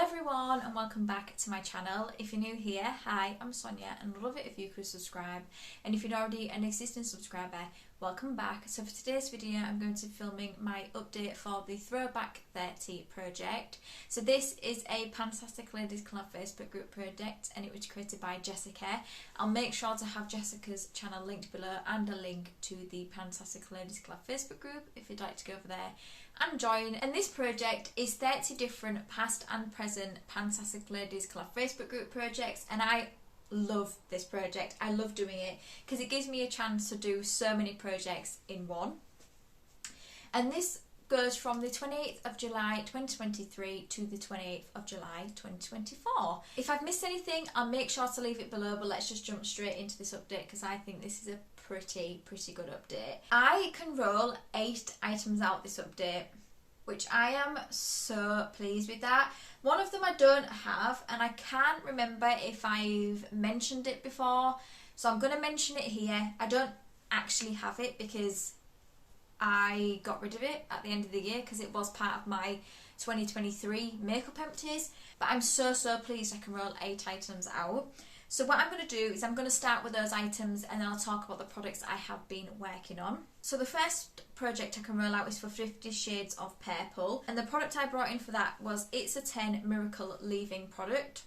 everyone and welcome back to my channel. If you're new here, hi, I'm Sonia and I'd love it if you could subscribe, and if you're already an existing subscriber, welcome back. So for today's video I'm going to be filming my update for the Throwback 30 project. So this is a Pantastic Ladies Collab Facebook group project and it was created by Jessica. I'll make sure to have Jessica's channel linked below and a link to the Pantastic Ladies Collab Facebook group if you'd like to go over there and join. And this project is 30 different past and present Pantastic Ladies Collab Facebook group projects, and I love this project. I love doing it because it gives me a chance to do so many projects in one. And this goes from the 28th of July 2023 to the 28th of July 2024. If I've missed anything, I'll make sure to leave it below, but let's just jump straight into this update because I think this is a pretty good update. I can roll 8 items out this update, which I am so pleased with that. One of them I don't have, and I can't remember if I've mentioned it before, so I'm going to mention it here. I don't actually have it because I got rid of it at the end of the year because it was part of my 2023 makeup empties, but I'm so pleased I can roll 8 items out. So what I'm going to do is I'm going to start with those items and then I'll talk about the products I have been working on. So the first project I can roll out is for 50 Shades of Purple, and the product I brought in for that was It's a 10 Miracle Leave-In product.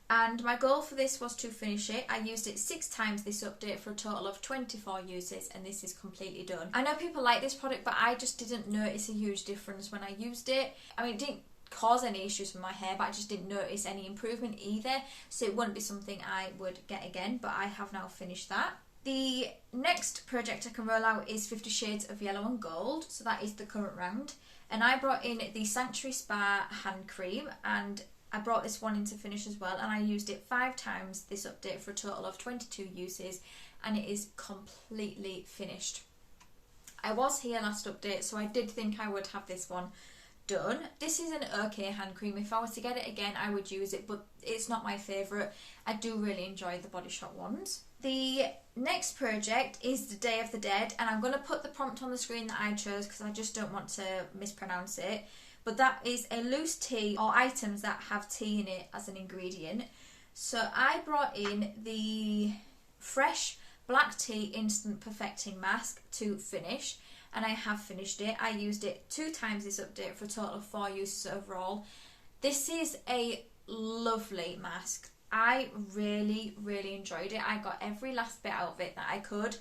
And my goal for this was to finish it. I used it 6 times this update for a total of 24 uses, and this is completely done. I know people like this product, but I just didn't notice a huge difference when I used it. I mean, it didn't cause any issues with my hair, but I just didn't notice any improvement either, so it wouldn't be something I would get again, but I have now finished that. The next project I can roll out is 50 Shades of Yellow and Gold, so that is the current round, and I brought in the Sanctuary Spa hand cream, and I brought this one in to finish as well, and I used it 5 times this update for a total of 22 uses, and it is completely finished. I was here last update, so I did think I would have this one done. This is an okay hand cream. If I was to get it again I would use it, but it's not my favourite. I do really enjoy the Body Shop ones. The next project is the Day of the Dead, and I'm going to put the prompt on the screen that I chose because I just don't want to mispronounce it, but that is a loose tea or items that have tea in it as an ingredient. So I brought in the Fresh Black Tea Instant Perfecting Mask to finish, and I have finished it. I used it 2 times this update for a total of 4 uses overall. This is a lovely mask. I really enjoyed it. I got every last bit out of it that I could.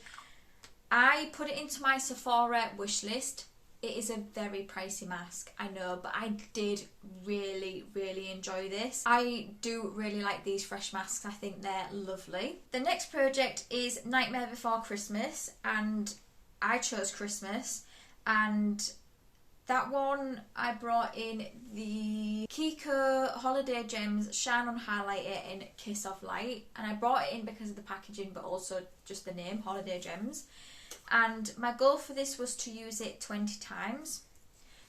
I put it into my Sephora wish list. It is a very pricey mask, I know, but I did really enjoy this. I do really like these Fresh masks. I think they're lovely. The next project is Nightmare Before Christmas, and I chose Christmas, and that one I brought in the Kiko Holiday Gems Shine On Highlighter in Kiss of Light, and I brought it in because of the packaging but also just the name, Holiday Gems. And my goal for this was to use it 20 times.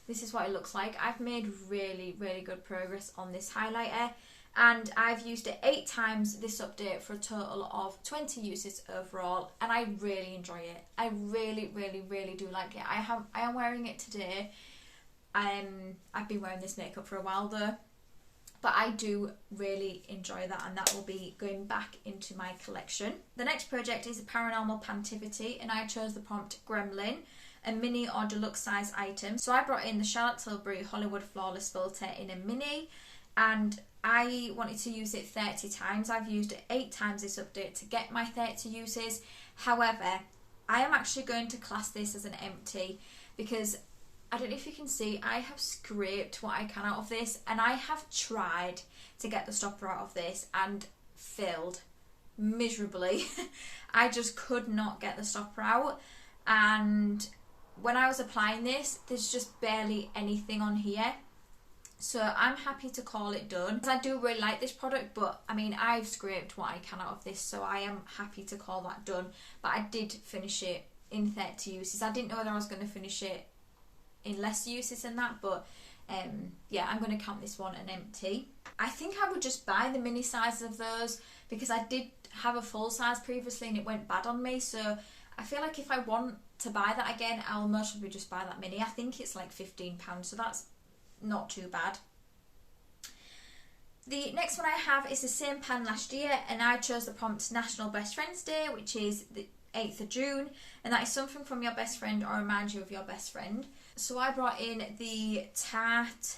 This is what it looks like. I've made really good progress on this highlighter, and I've used it 8 times this update for a total of 20 uses overall, and I really enjoy it. I really do like it. I am wearing it today. I've been wearing this makeup for a while though, but I do really enjoy that, and that will be going back into my collection. The next project is a Paranormal Pantivity, and I chose the prompt Gremlin, a mini or deluxe size item. So I brought in the Charlotte Tilbury Hollywood Flawless Filter in a mini, and I wanted to use it 30 times. I've used it 8 times this update to get my 30 uses. However, I am actually going to class this as an empty because I don't know if you can see, I have scraped what I can out of this, and I have tried to get the stopper out of this and failed miserably. I just could not get the stopper out, and when I was applying this, there's just barely anything on here. So I'm happy to call it done. I do really like this product, but I mean, I've scraped what I can out of this, so I am happy to call that done. But I did finish it in 30 uses. I didn't know whether I was going to finish it in less uses than that, but yeah, I'm going to count this one an empty. I think I would just buy the mini sizes of those because I did have a full size previously and it went bad on me, so I feel like if I want to buy that again, I'll most probably just buy that mini. I think it's like £15, so that's not too bad. The next one I have is the same pan last year, and I chose the prompt National Best Friends Day, which is the 8th of June, and that is something from your best friend or remind you of your best friend. So I brought in the Tarte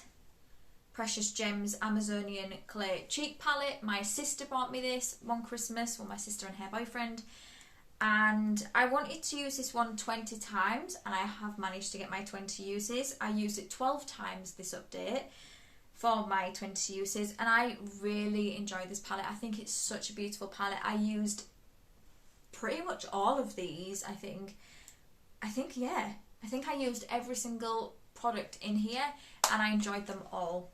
Precious Gems Amazonian Clay Cheek Palette. My sister bought me this one Christmas, well, my sister and her boyfriend, and I wanted to use this one 20 times, and I have managed to get my 20 uses. I used it 12 times this update for my 20 uses, and I really enjoy this palette. I think it's such a beautiful palette. I used pretty much all of these, I think I used every single product in here, and I enjoyed them all.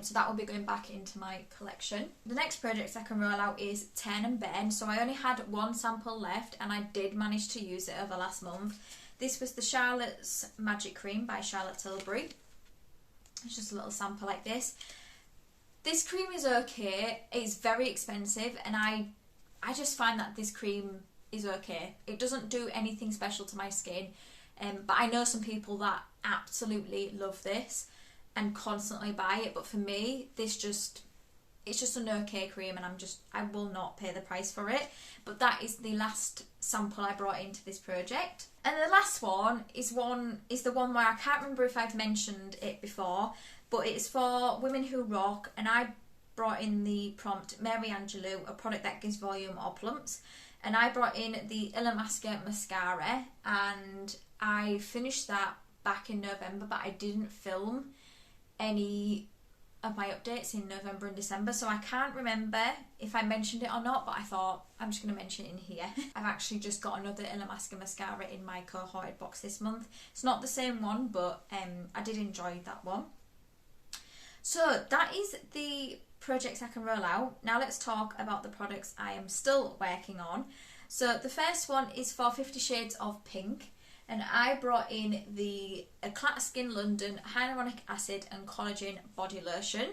So that will be going back into my collection. The next project I can roll out is Turn and Burn. So I only had one sample left, and I did manage to use it over last month. This was the Charlotte's Magic Cream by Charlotte Tilbury. It's just a little sample like this. This cream is okay. It's very expensive, and I just find that this cream is okay. It doesn't do anything special to my skin, but I know some people that absolutely love this and constantly buy it, but for me, it's just an okay cream, and I will not pay the price for it. But that is the last sample I brought into this project. And the last one is the one where I can't remember if I've mentioned it before, but it's for women who rock, and I brought in the prompt Mary Angelou, a product that gives volume or plumps, and I brought in the Illamasqua mascara, and I finished that back in November, but I didn't film any of my updates in November and December, so I can't remember if I mentioned it or not, but I thought I'm just going to mention it in here. I've actually just got another Illamasqua mascara in my cohorted box this month. It's not the same one, but I did enjoy that one. So that is the projects I can roll out. Now let's talk about the products I am still working on. So the first one is for 50 Shades of Pink, and I brought in the Eclat Skin London Hyaluronic Acid and Collagen Body Lotion,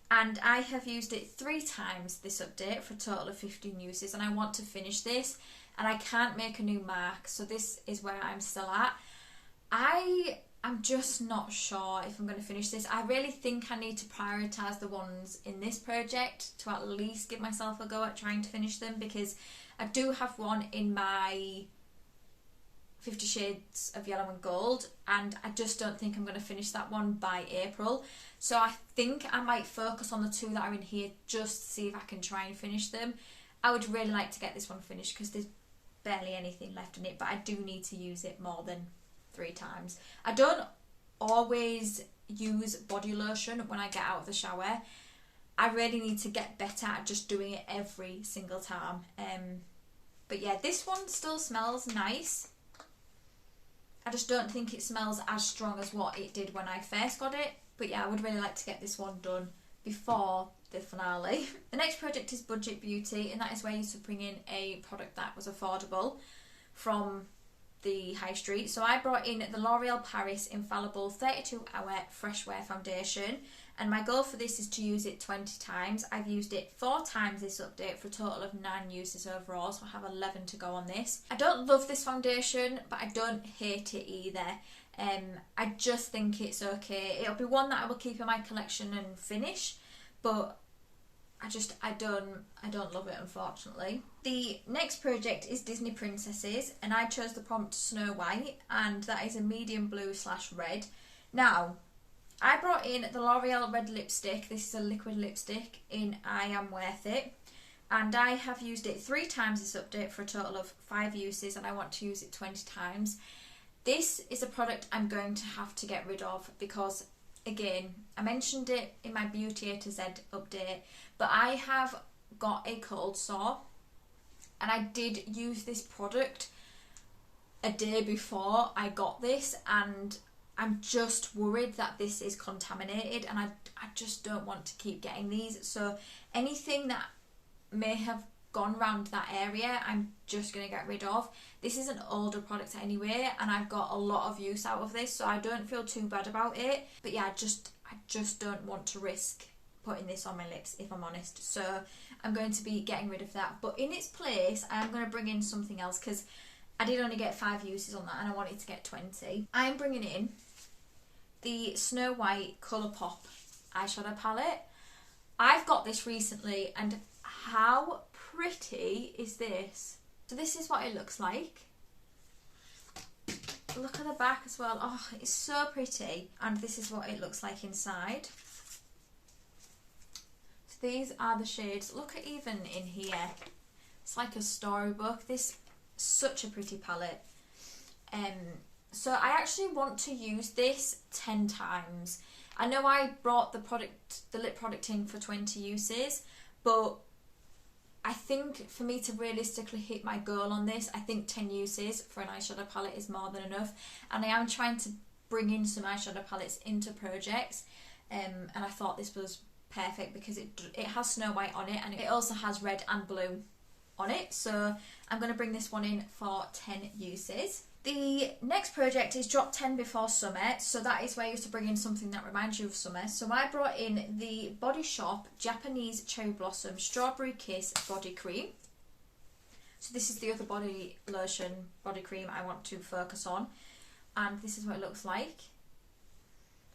and I have used it 3 times this update for a total of 15 uses, and I want to finish this, and I can't make a new mark, so this is where I'm still at. I'm just not sure if I'm going to finish this. I really think I need to prioritise the ones in this project to at least give myself a go at trying to finish them, because I do have one in my 50 Shades of Yellow and Gold, and I just don't think I'm going to finish that one by April. So I think I might focus on the 2 that are in here just to see if I can try and finish them. I would really like to get this one finished because there's barely anything left in it, but I do need to use it more than 3 times. I don't always use body lotion when I get out of the shower. I really need to get better at just doing it every single time. But yeah, this one still smells nice. I just don't think it smells as strong as what it did when I first got it. But yeah, I would really like to get this one done before the finale. The next project is Budget Beauty, and that is where you used to bring in a product that was affordable from the high street. So I brought in the L'Oreal Paris Infallible 32 Hour Fresh Wear Foundation, and my goal for this is to use it 20 times. I've used it 4 times this update for a total of 9 uses overall, so I have 11 to go on this. I don't love this foundation, but I don't hate it either. I just think it's okay. It'll be one that I will keep in my collection and finish, but I don't love it, unfortunately. The next project is Disney Princesses, and I chose the prompt Snow White, and that is a medium blue / red. Now, I brought in the L'Oreal Red Lipstick. This is a liquid lipstick in I Am Worth It, and I have used it 3 times this update for a total of 5 uses, and I want to use it 20 times. This is a product I'm going to have to get rid of because, again, I mentioned it in my Beauty A to Z update, but I have got a cold sore, and I did use this product a day before I got this, and I'm just worried that this is contaminated, and I just don't want to keep getting these. So anything that may have gone around that area, I'm just going to get rid of. This is an older product anyway, and I've got a lot of use out of this, so I don't feel too bad about it. But yeah, I just don't want to risk putting this on my lips, if I'm honest. So I'm going to be getting rid of that. But in its place, I am going to bring in something else, because I did only get 5 uses on that, and I wanted to get 20. I'm bringing in the Snow White Colourpop eyeshadow palette. I've got this recently, and how pretty is this? So this is what it looks like. Look at the back as well. Oh, it's so pretty. And this is what it looks like inside. So these are the shades. Look at even in here. It's like a storybook. This such a pretty palette. So I actually want to use this 10 times. I know I brought the lip product in for 20 uses, but I think for me to realistically hit my goal on this, I think 10 uses for an eyeshadow palette is more than enough. And I am trying to bring in some eyeshadow palettes into projects, and I thought this was perfect because it has Snow White on it, and it also has red and blue on it. So I'm going to bring this one in for 10 uses. The next project is Drop 10 Before Summer, so that is where you have to bring in something that reminds you of summer. So I brought in the Body Shop Japanese Cherry Blossom Strawberry Kiss Body Cream. So this is the other body lotion, body cream I want to focus on. And this is what it looks like.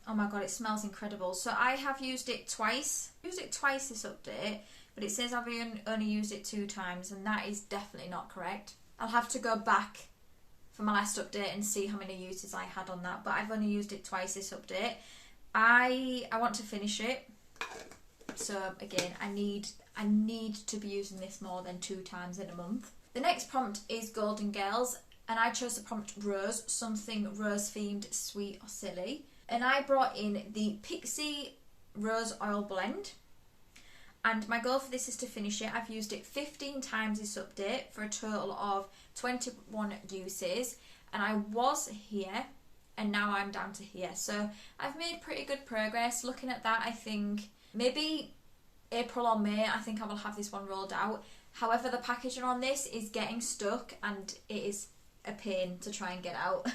Oh my god, it smells incredible. So I have used it twice. Used it twice this update, but it says I've only used it 2 times, and that is definitely not correct. I'll have to go back for my last update and see how many uses I had on that, but I've only used it twice this update. I want to finish it, so again I need to be using this more than 2 times in a month. The next prompt is Golden Girls, and I chose the prompt Rose, something rose themed, sweet or silly, and I brought in the Pixie Rose Oil Blend. And my goal for this is to finish it. I've used it 15 times this update for a total of 21 uses. And I was here, and now I'm down to here. So I've made pretty good progress. Looking at that, I think maybe April or May, I think I will have this one rolled out. However, the packaging on this is getting stuck, and it is a pain to try and get out.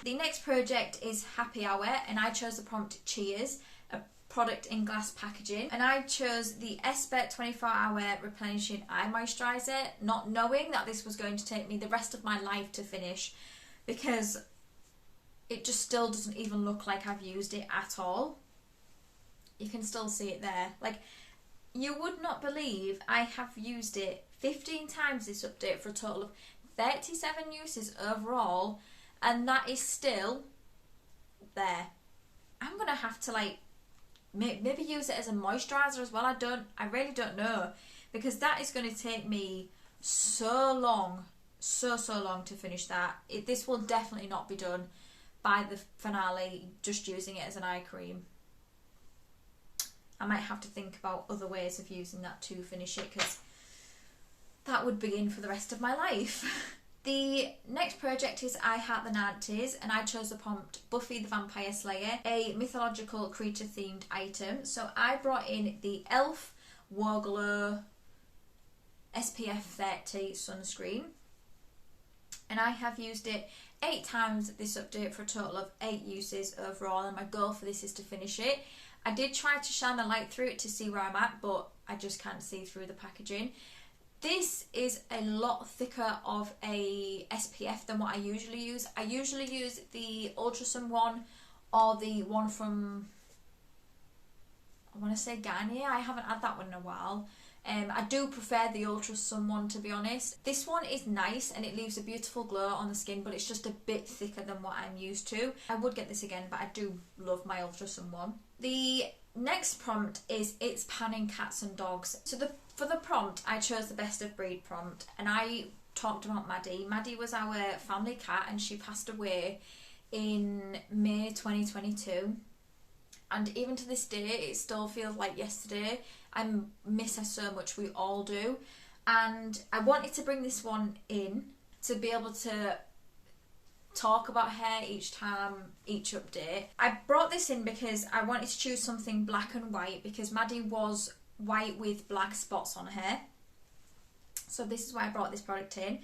The next project is Happy Hour, and I chose the prompt Cheers, product in glass packaging, and I chose the Esper 24-hour replenishing eye moisturiser, not knowing that this was going to take me the rest of my life to finish, because it just still doesn't even look like I've used it at all. You can still see it there. Like, you would not believe I have used it 15 times this update for a total of 37 uses overall, and that is still there. I'm gonna have to maybe use it as a moisturiser as well. I really don't know, because that is going to take me so long to finish that. This will definitely not be done by the finale, just using it as an eye cream. I might have to think about other ways of using that to finish it, because that would be in for the rest of my life. The next project is I Heart the 90s, and I chose the prompt Buffy the Vampire Slayer, a mythological creature themed item. So I brought in the e.l.f. Wow Glow SPF 30 sunscreen, and I have used it 8 times this update for a total of 8 uses overall, and my goal for this is to finish it. I did try to shine a light through it to see where I'm at, but I just can't see through the packaging. This is a lot thicker of a SPF than what I usually use. I usually use the Ultra Sun one, or the one from, I want to say Garnier. I haven't had that one in a while. I do prefer the Ultra Sun one, to be honest. This one is nice and it leaves a beautiful glow on the skin, but it's just a bit thicker than what I'm used to. I would get this again, but I do love my Ultra Sun one. The next prompt is It's Panning Cats and Dogs. So for the prompt, I chose the best of breed prompt, and I talked about Maddie. Maddie was our family cat, and she passed away in May 2022. And even to this day, it still feels like yesterday. I miss her so much, we all do. And I wanted to bring this one in to be able to talk about her each time, each update. I brought this in because I wanted to choose something black and white, because Maddie was white with black spots on her. So this is why I brought this product in.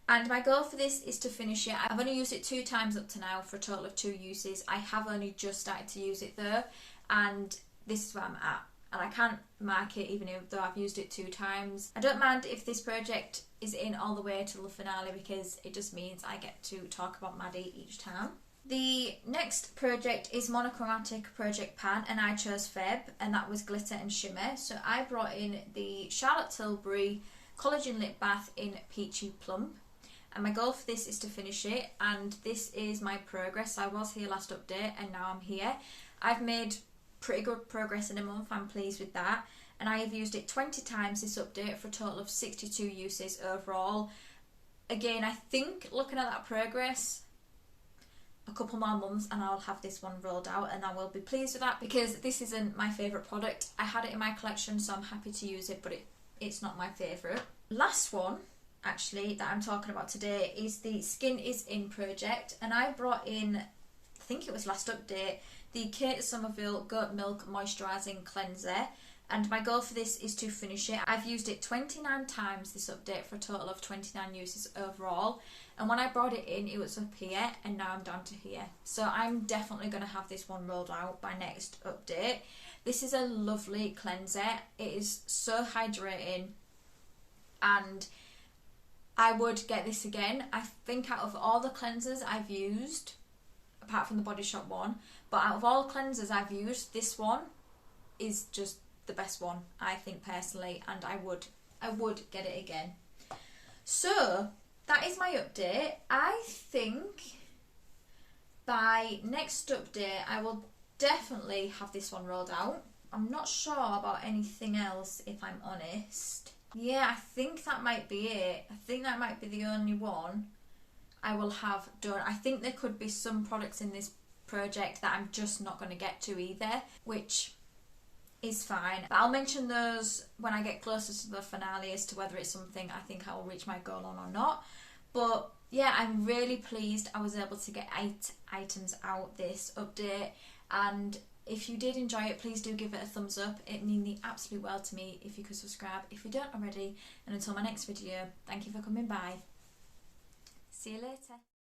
And my goal for this is to finish it. I've only used it 2 times up to now for a total of 2 uses. I have only just started to use it though, and this is where I'm at. And I can't mark it even though I've used it 2 times. I don't mind if this project is in all the way till the finale, because it just means I get to talk about Maddie each time. The next project is Monochromatic Project Pan, and I chose Feb, and that was glitter and shimmer. So I brought in the Charlotte Tilbury Collagen Lip Bath in Peachy Plum, and my goal for this is to finish it, and this is my progress. I was here last update and now I'm here. I've made pretty good progress in a month, I'm pleased with that, and I have used it 20 times this update for a total of 62 uses overall. Again, I think looking at that progress, a couple more months and I'll have this one rolled out, and I will be pleased with that because this isn't my favourite product. I had it in my collection, so I'm happy to use it, but it's not my favourite. Last one actually that I'm talking about today is the Skin Is In project, and I brought in, I think it was last update, the Kate Somerville Goat Milk Moisturising Cleanser, and my goal for this is to finish it. I've used it 29 times this update for a total of 29 uses overall, and when I brought it in it was up here and now I'm down to here, so I'm definitely going to have this one rolled out by next update. This is a lovely cleanser, it is so hydrating, and I would get this again. I think out of all the cleansers I've used, apart from the Body Shop one, but out of all cleansers I've used, this one is just the best one, I think personally, and I would get it again. So that is my update. I think by next update I will definitely have this one rolled out. I'm not sure about anything else, if I'm honest. Yeah, I think that might be it. I think that might be the only one I will have done. I think there could be some products in this project that I'm just not going to get to either, which is fine. But I'll mention those when I get closer to the finale as to whether it's something I think I will reach my goal on or not. But yeah, I'm really pleased I was able to get 8 items out this update, and if you did enjoy it, please do give it a thumbs up. It means the absolute world to me if you could subscribe if you don't already. And until my next video, thank you for coming by. See you later.